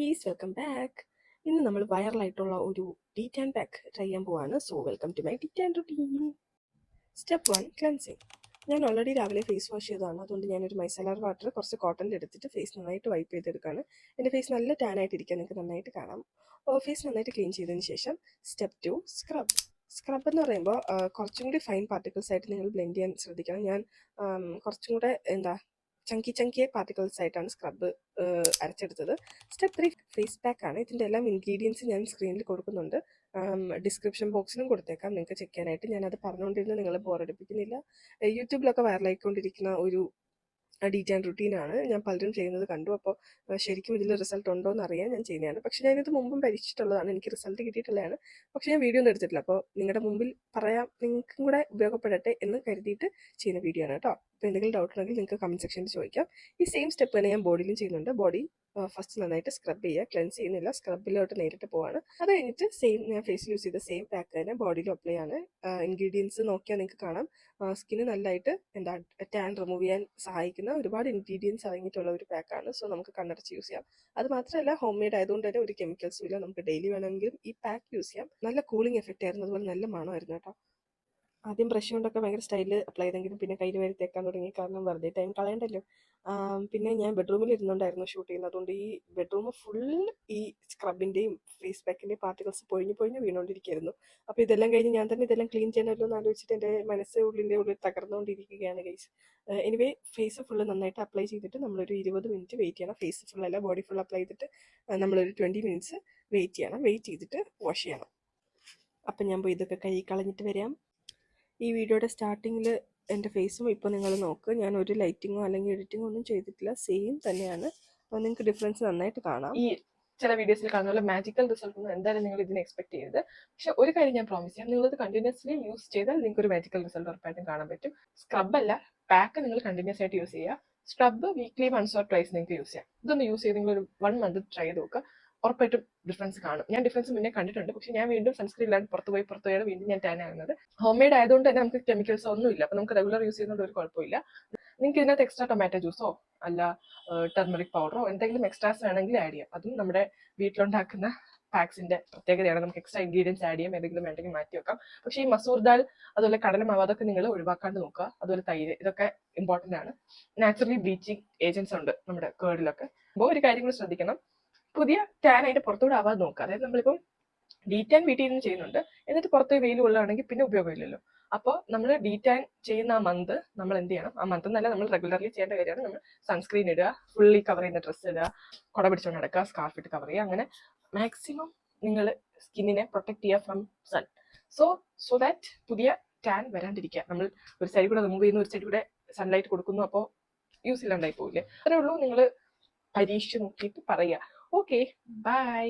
കുട്ടീസ്, welcome back. ഇന്ന് നമ്മൾ വൈറലായിട്ടുള്ള ഒരു ഡീറ്റാൻ പാക്ക് ട്രൈ ചെയ്യാൻ പോവാണ്. So welcome to my detan routine. Step 1, cleansing. ഞാൻ ഓൾറെഡി രാവിലെ ഫേസ് വാഷ് ചെയ്തതാണ്. അതുകൊണ്ട് ഞാനൊരു മൈസലാർ വാട്ടർ കുറച്ച് കോട്ടണിൽ എടുത്തിട്ട് ഫേസ് നന്നായിട്ട് വൈപ്പ് ചെയ്തെടുക്കുകയാണ്. എൻ്റെ ഫേസ് നല്ല ടാൻ ആയിട്ടിരിക്കാൻ നിങ്ങൾക്ക് നന്നായിട്ട് കാണാം. ഫേസ് നന്നായിട്ട് ക്ലീൻ ചെയ്തതിന് ശേഷം സ്റ്റെപ്പ് 2, സ്ക്രബ്. സ്ക്രബ് എന്ന് പറയുമ്പോൾ കുറച്ചും കൂടി ഫൈൻ പാർട്ടിക്കിൾസ് ആയിട്ട് നിങ്ങൾ ബ്ലെൻഡ് ചെയ്യാൻ ശ്രദ്ധിക്കണം. ഞാൻ കുറച്ചും കൂടെ ചങ്കിയ പാർട്ടിക്കിൾസ് ആയിട്ടാണ് സ്ക്രബ് അരച്ചെടുത്തത്. സ്റ്റെപ്പ് 3, ഫേസ് പാക്ക് ആണ്. ഇതിൻ്റെ എല്ലാം ഇൻഗ്രീഡിയൻസ് ഞാൻ സ്ക്രീനിൽ കൊടുക്കുന്നുണ്ട്. ഡിസ്ക്രിപ്ഷൻ ബോക്സിലും കൊടുത്തേക്കാം, നിങ്ങൾക്ക് ചെക്ക് ചെയ്യാനായിട്ട്. ഞാനത് പറഞ്ഞുകൊണ്ടിരുന്ന് നിങ്ങളെ ബോറടിപ്പിക്കുന്നില്ല. യൂട്യൂബിലൊക്കെ വൈറലായിക്കൊണ്ടിരിക്കുന്ന ഒരു ഡീറ്റാൻ റുട്ടീനാണ്. ഞാൻ പലരും ചെയ്യുന്നത് കണ്ടു. അപ്പോൾ ശരിക്കും ഇതിൽ റിസൾട്ട് ഉണ്ടോ എന്ന് അറിയാൻ ഞാൻ ചെയ്യുന്നതാണ്. പക്ഷേ ഞാനിത് മുമ്പും പരീക്ഷിച്ചിട്ടുള്ളതാണ്, എനിക്ക് റിസൾട്ട് കിട്ടിയിട്ടുള്ളതാണ്. പക്ഷേ ഞാൻ വീഡിയോ ഒന്നും എടുത്തിട്ടില്ല. അപ്പോൾ നിങ്ങളുടെ മുമ്പിൽ പറയാം, നിങ്ങൾക്കും കൂടെ ഉപയോഗപ്പെടട്ടെ എന്ന് കരുതിയിട്ട് ചെയ്യുന്ന വീഡിയോ ആണ് കേട്ടോ. അപ്പോൾ എന്തെങ്കിലും ഡൗട്ട് ഉണ്ടെങ്കിൽ നിങ്ങൾക്ക് കമൻറ്റ് സെക്ഷനിൽ ചോദിക്കാം. ഈ സെയിം സ്റ്റെപ്പ് തന്നെ ഞാൻ ബോഡിയിലും ചെയ്യുന്നുണ്ട്. ബോഡി ഫസ്റ്റ് നന്നായിട്ട് സ്ക്രബ് ചെയ്യുക. ക്ലെൻസ് ചെയ്യുന്നില്ല, സ്ക്രബിലോട്ട് നേരിട്ട് പോവാണ്. അത് കഴിഞ്ഞിട്ട് സെയിം ഞാൻ ഫേസിൽ യൂസ് ചെയ്ത സെയിം പാക്ക് തന്നെ ബോഡിയിലും അപ്ലൈ ആണ്. ഇൻഗ്രീഡിയൻസ് നോക്കിയാൽ നിങ്ങൾക്ക് കാണാം, സ്കിന്ന് നല്ലതായിട്ട് ടാൻ റിമൂവ് ചെയ്യാൻ സഹായിക്കുന്ന ഒരുപാട് ഇൻഗ്രീഡിയൻസ് അടങ്ങിയിട്ടുള്ള ഒരു പാക്കാണ്. സോ നമുക്ക് കണ്ണടച്ച് യൂസ് ചെയ്യാം. അത് മാത്രമല്ല, ഹോം മെയ്ഡ് ആയതുകൊണ്ട് തന്നെ ഒരു കെമിക്കൽസും ഇല്ല. നമുക്ക് ഡെയിലി വേണമെങ്കിലും ഈ പാക്ക് യൂസ് ചെയ്യാം. നല്ല കൂളിംഗ് എഫക്റ്റ് ആയിരുന്നു, അതുപോലെ നല്ല മണമായിരുന്നു കേട്ടോ. ആദ്യം ബ്രഷ് കൊണ്ടൊക്കെ ഭയങ്കര സ്റ്റൈലിൽ അപ്ലൈ ചെയ്തെങ്കിലും പിന്നെ കയ്യിൽ വരെ തേക്കാൻ തുടങ്ങി, കാരണം വെറുതെ ടൈം കളയണ്ടല്ലോ. പിന്നെ ഞാൻ ബെഡ്റൂമിൽ ഇരുന്നുകൊണ്ടായിരുന്നു ഷൂട്ട് ചെയ്യുന്നത്. അതുകൊണ്ട് ഈ ബെഡ്റൂം ഫുൾ ഈ സ്ക്രബിൻ്റെയും ഫേസ് പാക്കിൻ്റെയും പാർട്ടിക്കിൾസ് പൊഴിഞ്ഞ് വീണുകൊണ്ടിരിക്കുകയായിരുന്നു. അപ്പോൾ ഇതെല്ലാം കഴിഞ്ഞ് ഞാൻ തന്നെ ഇതെല്ലാം ക്ലീൻ ചെയ്യണമല്ലോ എന്ന് ആലോചിച്ചിട്ട് എൻ്റെ ഉള്ളിൽ തകർന്നുകൊണ്ടിരിക്കുകയാണ് ഗൈസ്. എനിവേ, ഫേസ് ഫുള്ള് നന്നായിട്ട് അപ്ലൈ ചെയ്തിട്ട് നമ്മളൊരു 20 മിനിറ്റ് വെയിറ്റ് ചെയ്യണം. ഫേസ് ഫുള്ളല്ല, ബോഡി ഫുൾ അപ്ലൈ ചെയ്തിട്ട് നമ്മളൊരു 20 മിനിറ്റ്സ് വെയിറ്റ് ചെയ്യണം. വെയിറ്റ് ചെയ്തിട്ട് വാഷ് ചെയ്യണം. അപ്പം ഞാൻ പോയി ഇതൊക്കെ കഴുകി കളഞ്ഞിട്ട് വരാം. ഈ വീഡിയോയുടെ സ്റ്റാർട്ടിങ്ങിൽ എൻ്റെ ഫേസും ഇപ്പോൾ നിങ്ങൾ നോക്ക്, ഞാൻ ഒരു ലൈറ്റിങ്ങോ അല്ലെങ്കിൽ എഡിറ്റിങ്ങോ ഒന്നും ചെയ്തിട്ടില്ല, സെയിം തന്നെയാണ്. അപ്പോൾ നിങ്ങൾക്ക് ഡിഫറൻസ് നന്നായിട്ട് കാണാം. ഈ ചില വീഡിയോസിൽ കാണുന്ന പോലെ മാജിക്കൽ റിസൾട്ട് ഒന്നും എന്തായാലും നിങ്ങൾ ഇതിനെ എക്സ്പെക്ട് ചെയ്യരുത്. പക്ഷെ ഒരു കാര്യം ഞാൻ പ്രോമിസ് ചെയ്യാം, നിങ്ങളിത് കണ്ടിന്യൂസ്ലി യൂസ് ചെയ്താൽ നിങ്ങൾക്ക് ഒരു മാജിക്കൽ റിസൾട്ട് ഉറപ്പായിട്ടും കാണാൻ പറ്റും. സ്ക്രബ് അല്ല, പാക്ക് നിങ്ങൾ കണ്ടിന്യൂസ് ആയിട്ട് യൂസ് ചെയ്യുക. സ്ക്രബ് വീക്ക്ലി 1 or 2 നിങ്ങൾക്ക് യൂസ് ചെയ്യാം. ഇതൊന്ന് യൂസ് ചെയ്ത് നിങ്ങളൊരു 1 month ട്രൈ ചെയ്ത് നോക്കുക, ഉറപ്പായിട്ടും ഡിഫറൻസ് കാണും. ഞാൻ ഡിഫറൻസ് മുന്നേ കണ്ടിട്ടുണ്ട്, പക്ഷെ ഞാൻ വീണ്ടും സൺസ്ക്രീൻ ഇല്ലാണ്ട് പുറത്ത് പോയാണ് വീണ്ടും ഞാൻ ടാൻ ആകുന്നത്. ഹോം മെയ്ഡ് ആയതുകൊണ്ട് തന്നെ നമുക്ക് കെമിക്കൽസ് ഒന്നും ഇല്ല. അപ്പോൾ നമുക്ക് റെഗുലർ യൂസ് ചെയ്യുന്നത് ഒരു കുഴപ്പമില്ല. നിങ്ങൾക്ക് ഇതിനകത്ത് എക്സ്ട്രാ ടൊമാറ്റോ ജ്യൂസോ അല്ല ടെർമറിക് പൗഡറോ എന്തെങ്കിലും എക്സ്ട്രാസ് വേണമെങ്കിൽ ആഡ് ചെയ്യാം. അതും നമ്മുടെ വീട്ടിലുണ്ടാക്കുന്ന പാക്സിന്റെ പ്രത്യേകതയാണ്. നമുക്ക് എക്സ്ട്രാ ഇൻഗ്രീഡിയൻസ് ആഡ് ചെയ്യാം, എന്തെങ്കിലും വേണ്ടെങ്കിൽ മാറ്റി വെക്കാം. പക്ഷേ ഈ മസൂർ ദാൽ, അതുപോലെ കടലമാവ്, അതൊക്കെ നിങ്ങൾ ഒഴിവാക്കാണ്ട് നോക്കുക. അതുപോലെ തൈര്, ഇതൊക്കെ ഇമ്പോർട്ടൻ്റ് ആണ്. നാച്ചുറലി ബ്ലീച്ചിങ് ഏജൻസ് ഉണ്ട് നമ്മുടെ കേർഡിലൊക്കെ. അപ്പോൾ ഒരു കാര്യം കൂടി ശ്രദ്ധിക്കണം, പുതിയ ടാൻ ആയിട്ട് പുറത്തുകൂടെ ആവാതെ നോക്കുക. അതായത് നമ്മളിപ്പം ഡീറ്റാൻ വീട്ടിൽ നിന്ന് ചെയ്യുന്നുണ്ട്, എന്നിട്ട് പുറത്ത് വെയിൽ കൊള്ളുകയാണെങ്കിൽ പിന്നെ ഉപയോഗമില്ലല്ലോ. അപ്പോൾ നമ്മൾ ഡീറ്റാൻ ചെയ്യുന്ന ആ മന്ത് നമ്മൾ എന്ത് ചെയ്യണം, ആ മന്ത് എന്നല്ല, നമ്മൾ റെഗുലർലി ചെയ്യേണ്ട കാര്യമാണ്. നമ്മൾ സൺസ്ക്രീൻ ഇടുക, ഫുള്ളി കവർ ചെയ്യുന്ന ഡ്രസ്സ് ഇടുക, കുട പിടിച്ചുകൊണ്ട് നടക്കുക, സ്കാർഫ് ഇട്ട് കവർ ചെയ്യുക. അങ്ങനെ മാക്സിമം നിങ്ങൾ സ്കിന്നിനെ പ്രൊട്ടക്ട് ചെയ്യുക ഫ്രം സൺ. സോ ദാറ്റ് പുതിയ ടാൻ വരാണ്ടിരിക്കുക. നമ്മൾ ഒരു സൈഡ് കൂടെ റിമൂവ് ചെയ്യുന്നു, ഒരു സൈഡ് കൂടെ സൺലൈറ്റ് കൊടുക്കുന്നു, അപ്പോൾ യൂസ് ഇല്ലാണ്ടായി പോവില്ലേ. അത്രേ ഉള്ളൂ. നിങ്ങൾ പരീക്ഷിച്ച് നോക്കിയിട്ട് പറയുക. Okay, bye.